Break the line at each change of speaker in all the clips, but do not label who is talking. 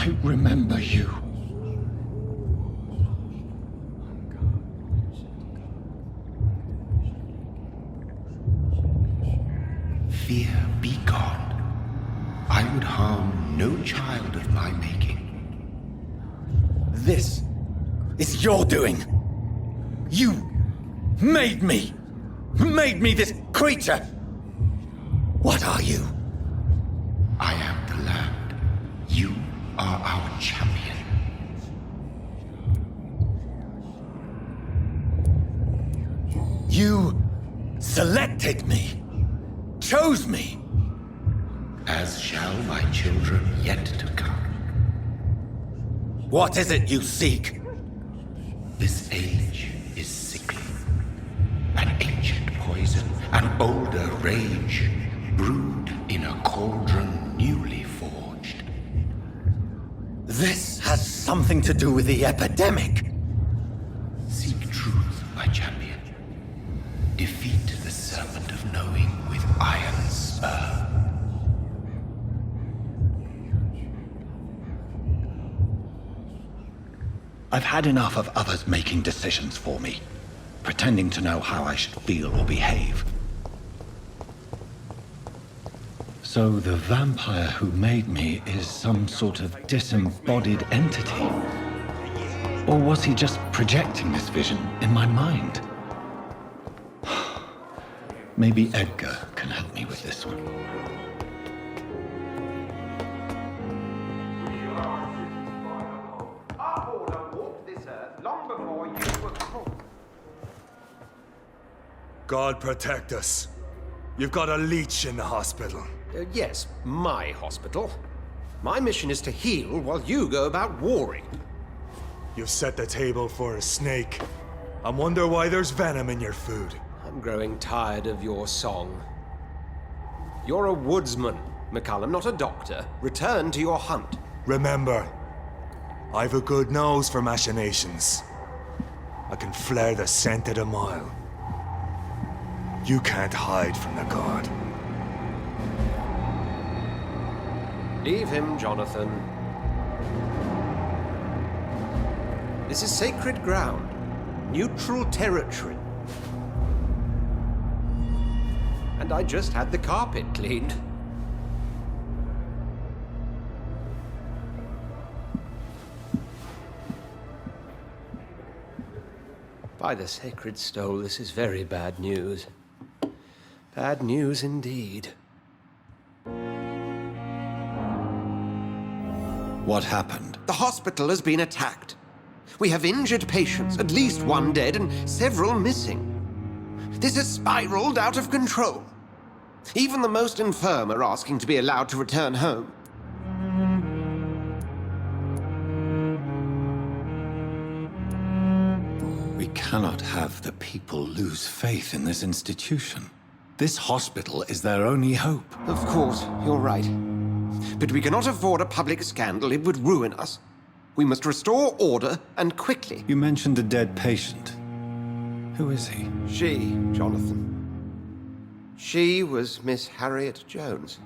I remember you.
Fear be gone. I would harm no child of my making.
This is your doing. You made me. Made me this creature. What are you?
I am the land. You are our champion.
You selected me. Chose me.
As shall my children yet to come.
What is it you seek?
This age is sickly. An ancient poison, an older rage, brewed in a cauldron newly forged.
This has something to do with the epidemic.
Seek truth, my champion. Defeat the serpent of knowing with iron spur.
I've had enough of others making decisions for me, pretending to know how I should feel or behave. So the vampire who made me is some sort of disembodied entity? Or was he just projecting this vision in my mind? Maybe Edgar can help me with this one.
God protect us. You've got a leech in the hospital.
Yes, my hospital. My mission is to heal while you go about warring.
You've set the table for a snake. I wonder why there's venom in your food.
I'm growing tired of your song. You're a woodsman, McCallum, not a doctor. Return to your hunt.
Remember, I've a good nose for machinations. I can flare the scent at a mile. You can't hide from the god.
Leave him, Jonathan. This is sacred ground. Neutral territory. And I just had the carpet cleaned. By the sacred stole, this is very bad news. Bad news indeed.
What happened?
The hospital has been attacked. We have injured patients, at least one dead and several missing. This has spiraled out of control. Even the most infirm are asking to be allowed to return home.
We cannot have the people lose faith in this institution. This hospital is their only hope.
Of course, you're right. But we cannot afford a public scandal. It would ruin us. We must restore order, and quickly.
You mentioned a dead patient. Who is he?
She, Jonathan. She was Miss Harriet Jones.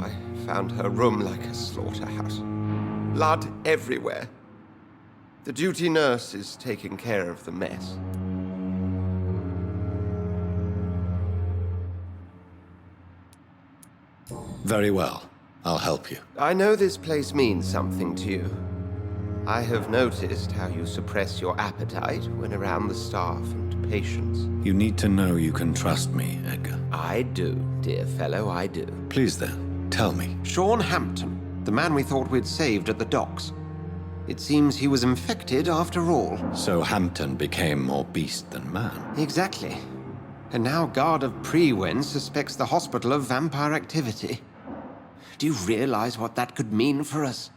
I found her room like a slaughterhouse. Blood everywhere. The duty nurse is taking care of the mess.
Very well. I'll help you.
I know this place means something to you. I have noticed how you suppress your appetite when around the staff and patients.
You need to know you can trust me, Edgar.
I do, dear fellow, I do.
Please then, tell me.
Sean Hampton, the man we thought we'd saved at the docks. It seems he was infected after all.
So Hampton became more beast than man.
Exactly. And now Guard of Prewen suspects the hospital of vampire activity. Do you realize what that could mean for us?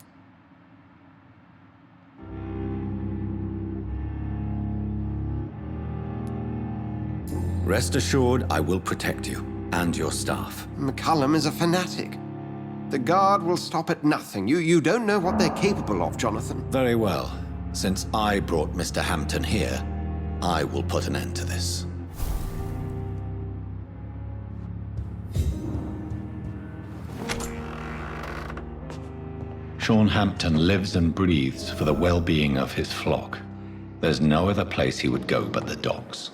Rest assured, I will protect you and your staff.
McCallum is a fanatic. The Guard will stop at nothing. You don't know what they're capable of, Jonathan.
Very well. Since I brought Mr. Hampton here, I will put an end to this. Sean Hampton lives and breathes for the well-being of his flock. There's no other place he would go but the docks.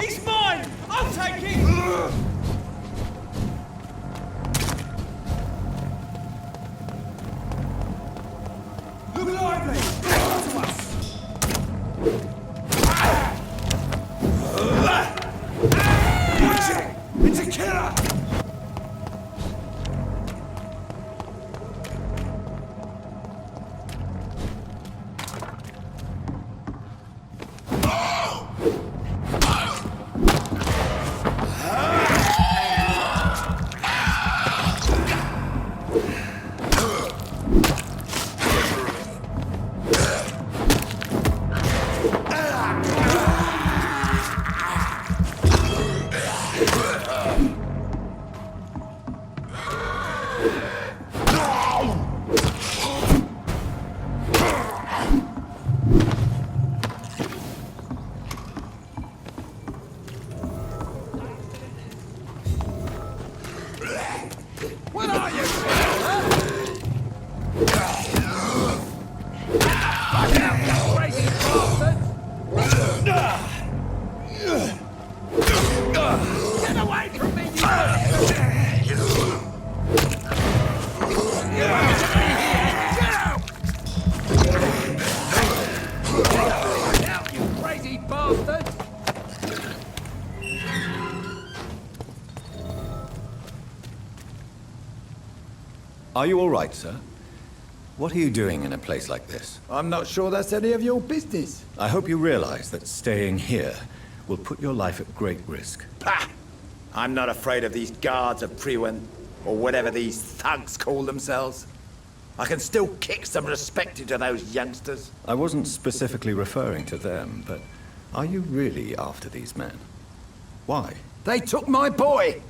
He's mine! I'll take him! Look lively! To us! Watch it! It's a killer! What are you? Fuck out, you crazy bastard! Get away from me, you Get out! Get out, you crazy bastard!
Are you all right, sir? What are you doing in a place like this?
I'm not sure that's any of your business.
I hope you realize that staying here will put your life at great risk.
Pah! I'm not afraid of these guards of Priwen, or whatever these thugs call themselves. I can still kick some respect into those youngsters.
I wasn't specifically referring to them, but are you really after these men? Why?
They took my boy!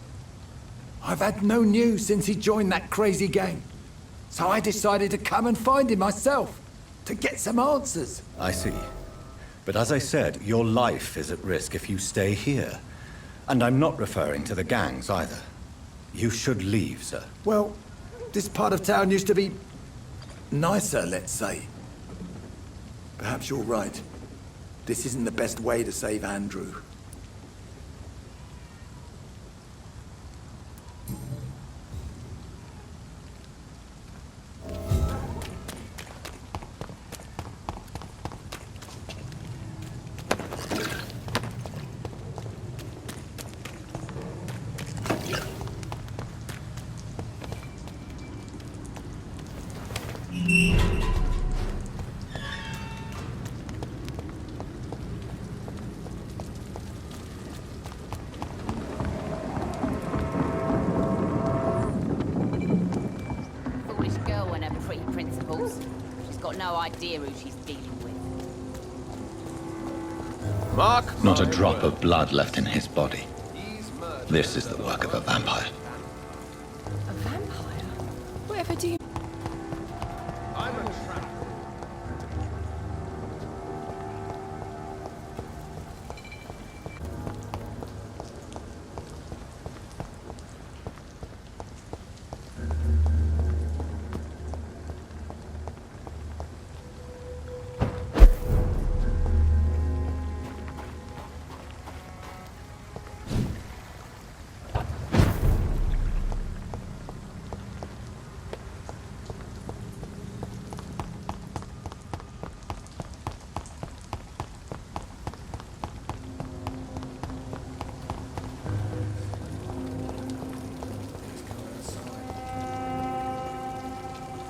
I've had no news since he joined that crazy gang. So I decided to come and find him myself, to get some answers.
I see. But as I said, your life is at risk if you stay here. And I'm not referring to the gangs either. You should leave, sir.
Well, this part of town used to be nicer, let's say. Perhaps you're right. This isn't the best way to save Andrew.
Foolish girl and her pretty principles. She's got no idea who she's dealing with.
Mark!
Not a drop of blood left in his body. This is the work of a vampire.
A vampire? Whatever do you...
I'm a trap.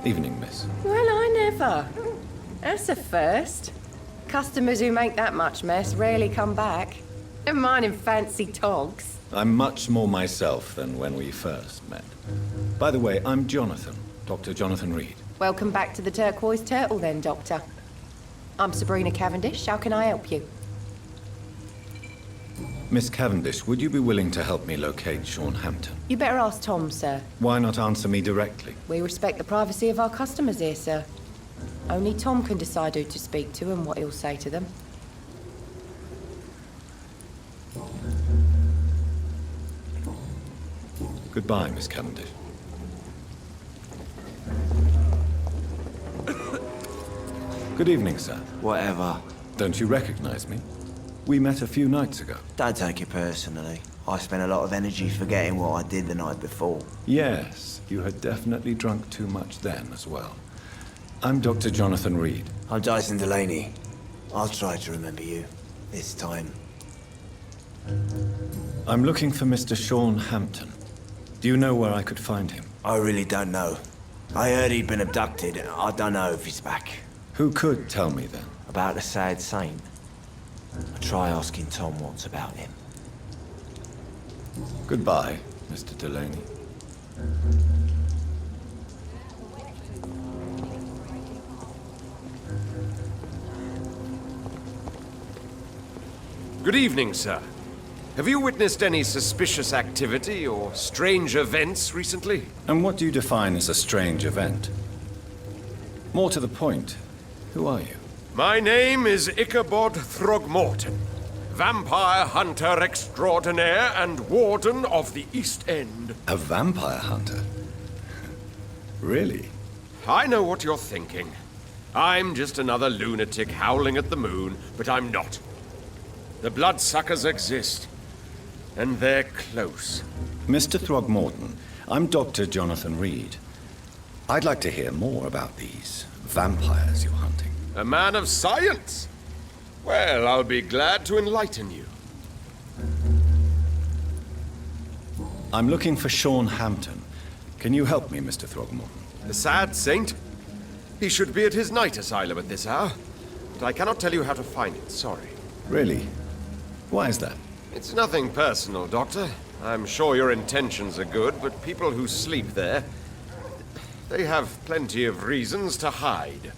Evening, miss.
Well, I never. That's a first. Customers who make that much mess rarely come back. Never mind in fancy togs.
I'm much more myself than when we first met. By the way, I'm Jonathan, Dr. Jonathan Reid.
Welcome back to the Turquoise Turtle then, Doctor. I'm Sabrina Cavendish. How can I help you?
Miss Cavendish, would you be willing to help me locate Sean Hampton?
You better ask Tom, sir.
Why not answer me directly?
We respect the privacy of our customers here, sir. Only Tom can decide who to speak to and what he'll say to them.
Goodbye, Miss Cavendish. Good evening, sir.
Whatever.
Don't you recognize me? We met a few nights ago.
Don't take it personally. I spent a lot of energy forgetting what I did the night before.
Yes, you had definitely drunk too much then as well. I'm Dr. Jonathan Reid.
I'm Dyson Delaney. I'll try to remember you. This time.
I'm looking for Mr. Sean Hampton. Do you know where I could find him?
I really don't know. I heard he'd been abducted. I don't know if he's back.
Who could tell me then?
About the sad saint. I'll try asking Tom Watts about him.
Goodbye, Mr. Delaney.
Good evening, sir. Have you witnessed any suspicious activity or strange events recently?
And what do you define as a strange event? More to the point, who are you?
My name is Ichabod Throgmorton, vampire hunter extraordinaire and warden of the East End.
A vampire hunter? Really?
I know what you're thinking. I'm just another lunatic howling at the moon, but I'm not. The bloodsuckers exist, and they're close.
Mr. Throgmorton, I'm Dr. Jonathan Reid. I'd like to hear more about these vampires you're hunting.
A man of science? Well, I'll be glad to enlighten you.
I'm looking for Sean Hampton. Can you help me, Mr. Throgmorton?
The sad saint? He should be at his night asylum at this hour, but I cannot tell you how to find it, sorry.
Really? Why is that?
It's nothing personal, Doctor. I'm sure your intentions are good, but people who sleep there, they have plenty of reasons to hide.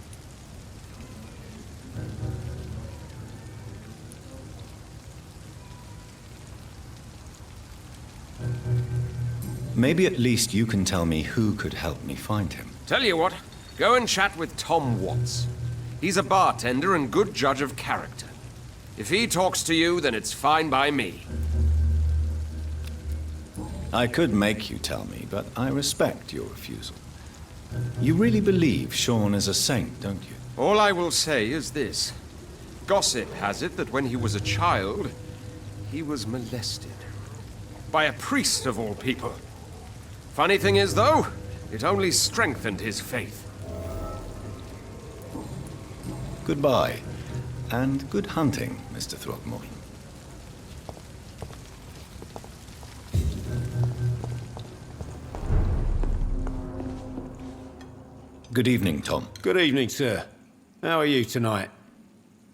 Maybe at least you can tell me who could help me find him.
Tell you what, go and chat with Tom Watts. He's a bartender and good judge of character. If he talks to you, then it's fine by me.
I could make you tell me, but I respect your refusal. You really believe Sean is a saint, don't you?
All I will say is this. Gossip has it that when he was a child, he was molested. By a priest of all people. Funny thing is, though, it only strengthened his faith.
Goodbye, and good hunting, Mr. Throgmorton. Good evening, Tom.
Good evening, sir. How are you tonight?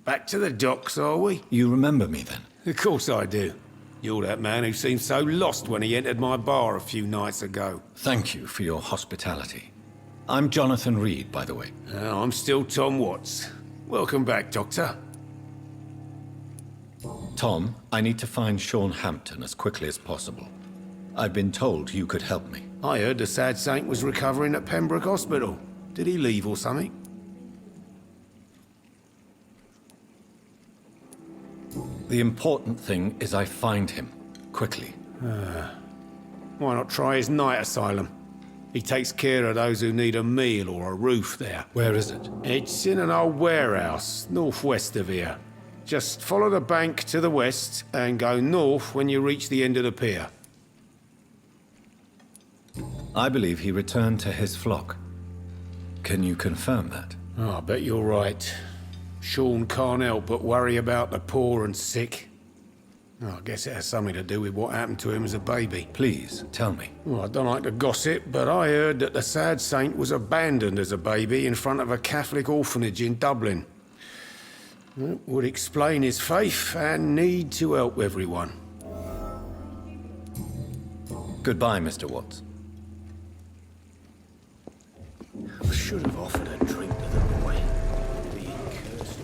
Back to the docks, are we?
You remember me, then?
Of course I do. You're that man who seemed so lost when he entered my bar a few nights ago.
Thank you for your hospitality. I'm Jonathan Reid, by the way.
I'm still Tom Watts. Welcome back, Doctor.
Tom, I need to find Sean Hampton as quickly as possible. I've been told you could help me.
I heard the sad saint was recovering at Pembroke Hospital. Did he leave or something?
The important thing is I find him, quickly.
Why not try his night asylum? He takes care of those who need a meal or a roof there.
Where is it?
It's in an old warehouse, northwest of here. Just follow the bank to the west and go north when you reach the end of the pier.
I believe he returned to his flock. Can you confirm that?
Oh, I bet you're right. Sean can't help but worry about the poor and sick. Oh, I guess it has something to do with what happened to him as a baby.
Please, tell me.
Well, I don't like to gossip, but I heard that the sad saint was abandoned as a baby in front of a Catholic orphanage in Dublin. That would explain his faith and need to help everyone.
Goodbye, Mr. Watts.
I should have offered a drink to the boy. Being cursed.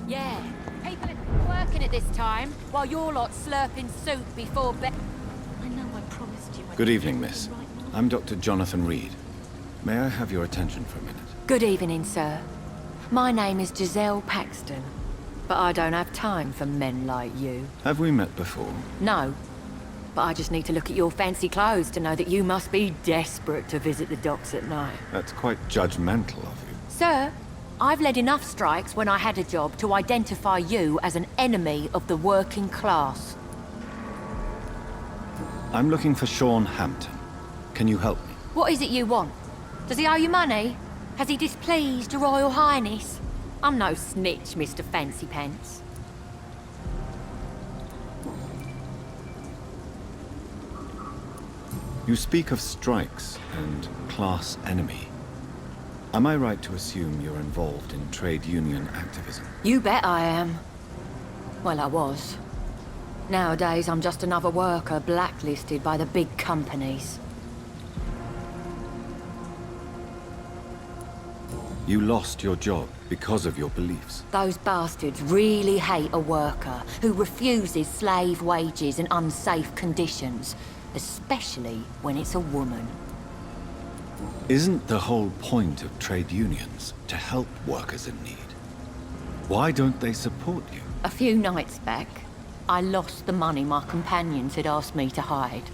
Yeah, people are working at this time, while you're lot slurping soup before bed.
I know I promised you.
Good evening, miss. I'm Dr. Jonathan Reid. May I have your attention for a minute?
Good evening, sir. My name is Giselle Paxton, but I don't have time for men like you.
Have we met before?
No, but I just need to look at your fancy clothes to know that you must be desperate to visit the docks at night.
That's quite judgmental of you.
Sir, I've led enough strikes when I had a job to identify you as an enemy of the working class.
I'm looking for Sean Hampton. Can you help me?
What is it you want? Does he owe you money? Has he displeased your Royal Highness? I'm no snitch, Mr. Fancy Pants.
You speak of strikes and class enemy. Am I right to assume you're involved in trade union activism?
You bet I am. Well, I was. Nowadays, I'm just another worker blacklisted by the big companies.
You lost your job because of your beliefs.
Those bastards really hate a worker who refuses slave wages and unsafe conditions, especially when it's a woman.
Isn't the whole point of trade unions to help workers in need? Why don't they support you?
A few nights back, I lost the money my companions had asked me to hide.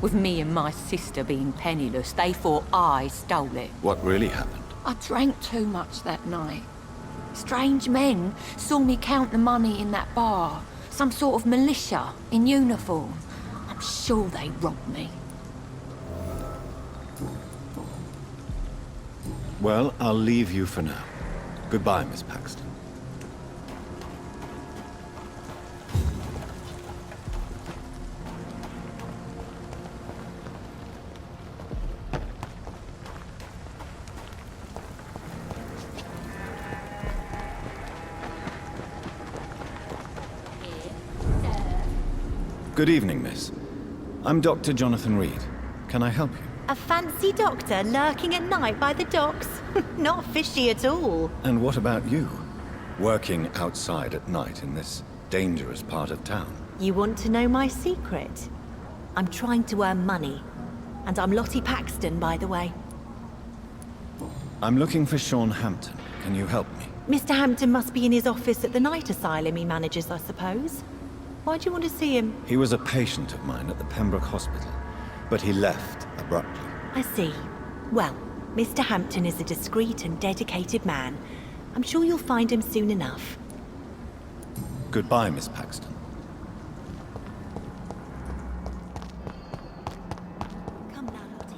With me and my sister being penniless, they thought I stole it.
What really happened?
I drank too much that night. Strange men saw me count the money in that bar. Some sort of militia in uniform. I'm sure they robbed me.
Well, I'll leave you for now. Goodbye, Miss Paxton. Good evening, miss. I'm Dr. Jonathan Reid. Can I help you?
A fancy doctor lurking at night by the docks? Not fishy at all.
And what about you? Working outside at night in this dangerous part of town?
You want to know my secret? I'm trying to earn money. And I'm Lottie Paxton, by the way.
I'm looking for Sean Hampton. Can you help me?
Mr. Hampton must be in his office at the night asylum he manages, I suppose. Why do you want to see him?
He was a patient of mine at the Pembroke Hospital, but he left abruptly.
I see. Well, Mr. Hampton is a discreet and dedicated man. I'm sure you'll find him soon enough.
Goodbye, Miss Paxton.
Come now, Lottie.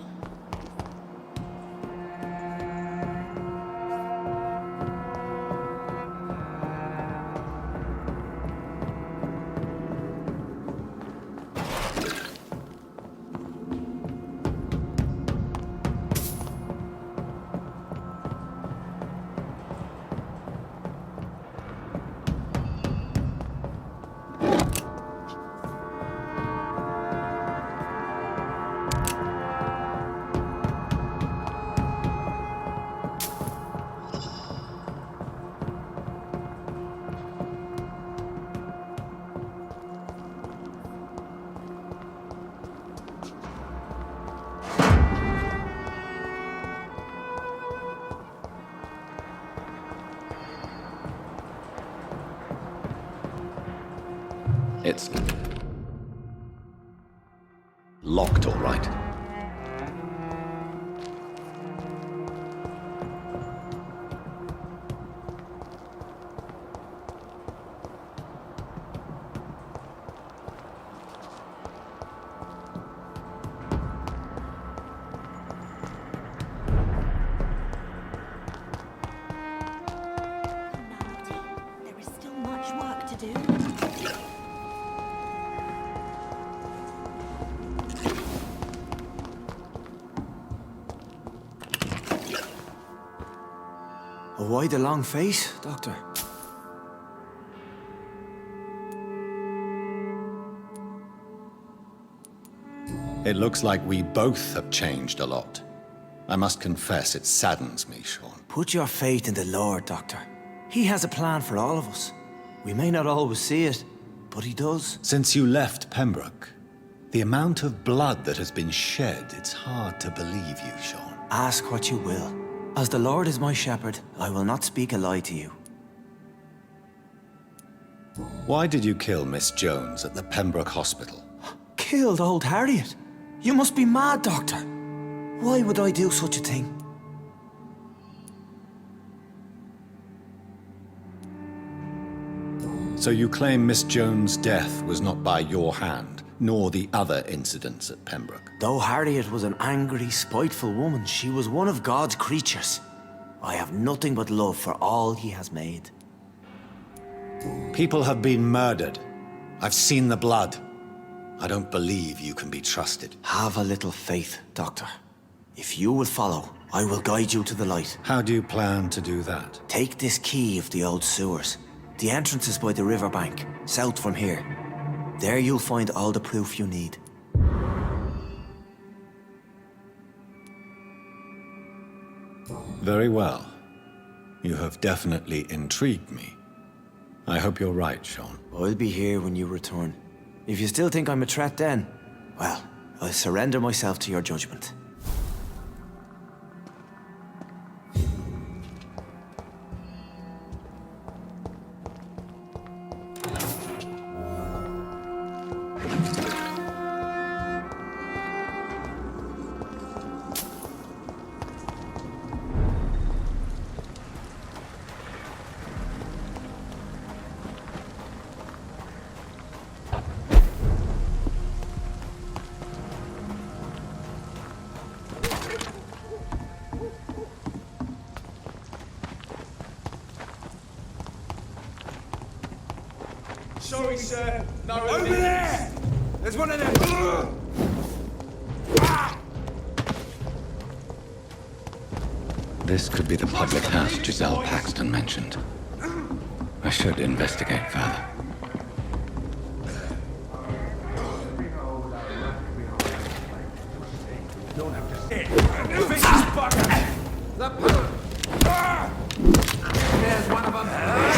It's locked, all right.
There is still much work to do.
Why the long face, Doctor?
It looks like we both have changed a lot. I must confess, it saddens me, Sean.
Put your faith in the Lord, Doctor. He has a plan for all of us. We may not always see it, but he does.
Since you left Pembroke, the amount of blood that has been shed, it's hard to believe you, Sean.
Ask what you will. As the Lord is my shepherd, I will not speak a lie to you.
Why did you kill Miss Jones at the Pembroke Hospital?
Killed old Harriet? You must be mad, Doctor. Why would I do such a thing?
So you claim Miss Jones' death was not by your hand, nor the other incidents at Pembroke?
Though Harriet was an angry, spiteful woman, she was one of God's creatures. I have nothing but love for all he has made.
People have been murdered. I've seen the blood. I don't believe you can be trusted.
Have a little faith, Doctor. If you will follow, I will guide you to the light.
How do you plan to do that?
Take this key of the old sewers. The entrance is by the riverbank, south from here. There you'll find all the proof you need.
Very well. You have definitely intrigued me. I hope you're right, Sean.
I'll be here when you return. If you still think I'm a threat then, well, I'll surrender myself to your judgment.
Sorry, sir. No, over there! There's one of them.
This could be the public house Giselle Paxton mentioned. I should investigate further.
Don't have to say it. There's one of them.